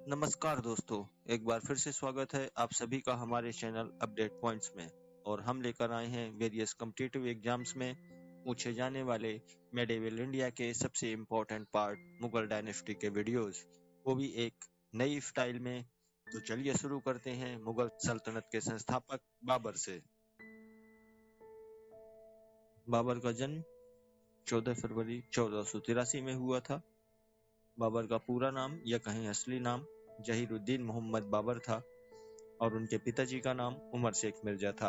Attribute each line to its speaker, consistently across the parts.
Speaker 1: नमस्कार दोस्तों, एक बार फिर से स्वागत है आप सभी का हमारे चैनल अपडेट पॉइंट्स में। और हम लेकर आए हैं वेरियस कॉम्पिटिटिव एग्जाम्स में पूछे जाने वाले मेडिवल इंडिया के सबसे इम्पोर्टेंट पार्ट मुगल डायनेस्टी के वीडियोस, वो भी एक नई स्टाइल में। तो चलिए शुरू करते हैं मुगल सल्तनत के संस्थापक बाबर से। बाबर का जन्म 14 फरवरी 1483 में हुआ था। बाबर का पूरा नाम या कहीं असली नाम जहीरुद्दीन मोहम्मद बाबर था और उनके पिताजी का नाम उमर शेख मिर्जा था।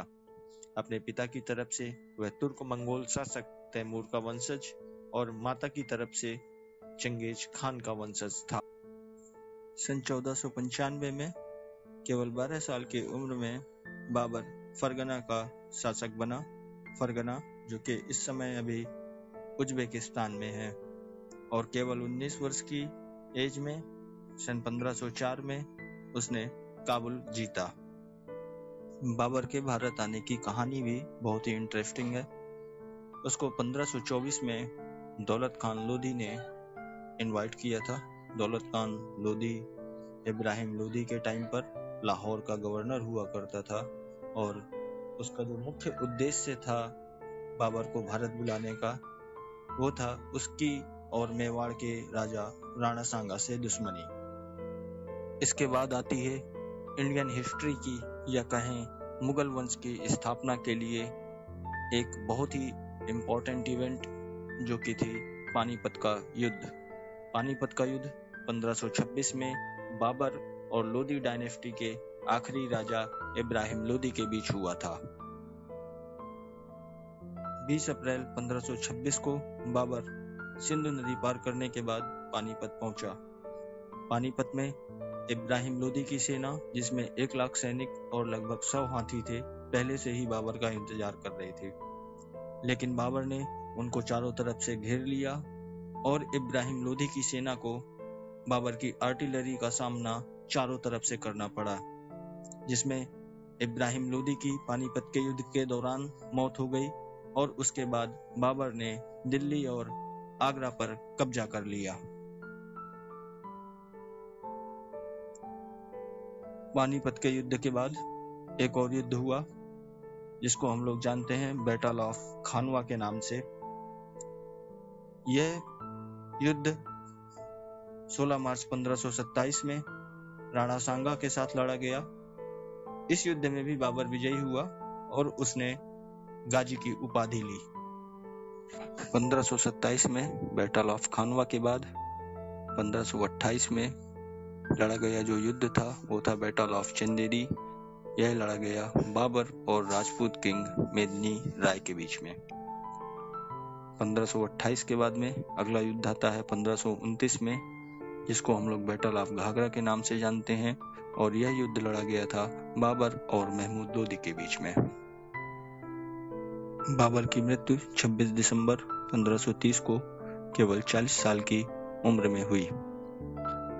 Speaker 1: अपने पिता की तरफ से वह तुर्क मंगोल शासक तैमूर का वंशज और माता की तरफ से चंगेज खान का वंशज था। सन 1495 में केवल 12 साल की उम्र में बाबर फरगना का शासक बना। फरगना जो कि इस समय अभी उज्बेकिस्तान में है, और केवल 19 वर्ष की एज में सन 1504 में उसने काबुल जीता। बाबर के भारत आने की कहानी भी बहुत ही इंटरेस्टिंग है। उसको 1524 में दौलत खान लोधी ने इनवाइट किया था। दौलत खान लोधी इब्राहिम लोधी के टाइम पर लाहौर का गवर्नर हुआ करता था, और उसका जो मुख्य उद्देश्य था बाबर को भारत बुलाने का, वो था उसकी और मेवाड़ के राजा राणा सांगा से दुश्मनी। इसके बाद आती है इंडियन हिस्ट्री की या कहें मुगल वंश की स्थापना के लिए एक बहुत ही इम्पोर्टेंट इवेंट, जो कि थी पानीपत का युद्ध। पानीपत का युद्ध 1526 में बाबर और लोधी डायनेस्टी के आखिरी राजा इब्राहिम लोधी के बीच हुआ था। 20 अप्रैल 1526 को बाबर सिंधु नदी पार करने के बाद पानीपत पहुंचा। पानीपत में इब्राहिम लोधी की सेना, जिसमें 1 लाख सैनिक और लगभग 100 हाथी थे, पहले से ही बाबर का इंतजार कर रहे थे। लेकिन बाबर ने उनको चारों तरफ से घेर लिया और इब्राहिम लोधी की सेना को बाबर की आर्टिलरी का सामना चारों तरफ से करना पड़ा, जिसमें इब्राहिम लोधी की पानीपत के युद्ध के दौरान मौत हो गई और उसके बाद बाबर ने दिल्ली और आगरा पर कब्जा कर लिया। पानीपत के युद्ध के बाद एक और युद्ध हुआ, जिसको हम लोग जानते हैं बैटल ऑफ खानवा के नाम से। यह युद्ध 16 मार्च 1527 में राणा सांगा के साथ लड़ा गया। इस युद्ध में भी बाबर विजयी हुआ और उसने गाजी की उपाधि ली। 1527 में बैटल ऑफ खानवा के बाद 1528 में लड़ा गया जो युद्ध था वो था बैटल ऑफ चंदेरी। यह लड़ा गया बाबर और राजपूत किंग मेदिनी राय के बीच में। 1528 के बाद में अगला युद्ध आता है 1529 में, जिसको हम लोग बैटल ऑफ घाघरा के नाम से जानते हैं, और यह युद्ध लड़ा गया था बाबर और महमूद लोधी के बीच में। बाबर की मृत्यु 26 दिसंबर 1530 को केवल 40 साल की उम्र में हुई।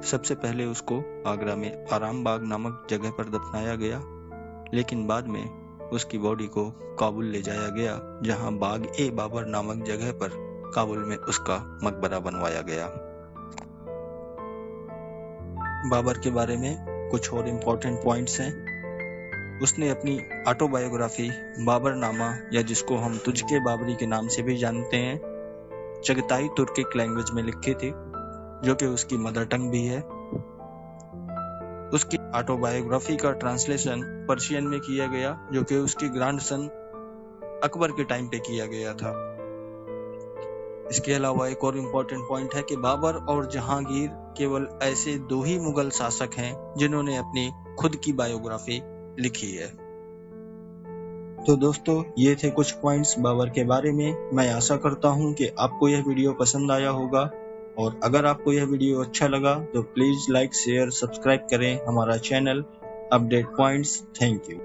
Speaker 1: सबसे पहले उसको आगरा में आराम बाग नामक जगह पर दफनाया गया, लेकिन बाद में उसकी बॉडी को काबुल ले जाया गया, जहां बाग ए बाबर नामक जगह पर काबुल में उसका मकबरा बनवाया गया। बाबर के बारे में कुछ और इम्पोर्टेंट पॉइंट्स हैं। उसने अपनी ऑटोबायोग्राफी बाबरनामा, या जिसको हम तुझके बाबरी के नाम से भी जानते हैं, चगताई तुर्किक लैंग्वेज में लिखी थी, जो कि उसकी मदर टंग भी है। उसकी ऑटोबायोग्राफी का ट्रांसलेशन पर्शियन में किया गया, जो कि उसकी ग्रैंडसन अकबर के टाइम पे किया गया था। इसके अलावा एक और इम्पोर्टेंट पॉइंट है कि बाबर और जहांगीर केवल ऐसे 2 ही मुगल शासक हैं जिन्होंने अपनी खुद की बायोग्राफी लिखी है। तो दोस्तों, ये थे कुछ पॉइंट्स बाबर के बारे में। मैं आशा करता हूँ कि आपको यह वीडियो पसंद आया होगा, और अगर आपको यह वीडियो अच्छा लगा तो प्लीज लाइक, शेयर, सब्सक्राइब करें हमारा channel update points. Thank you.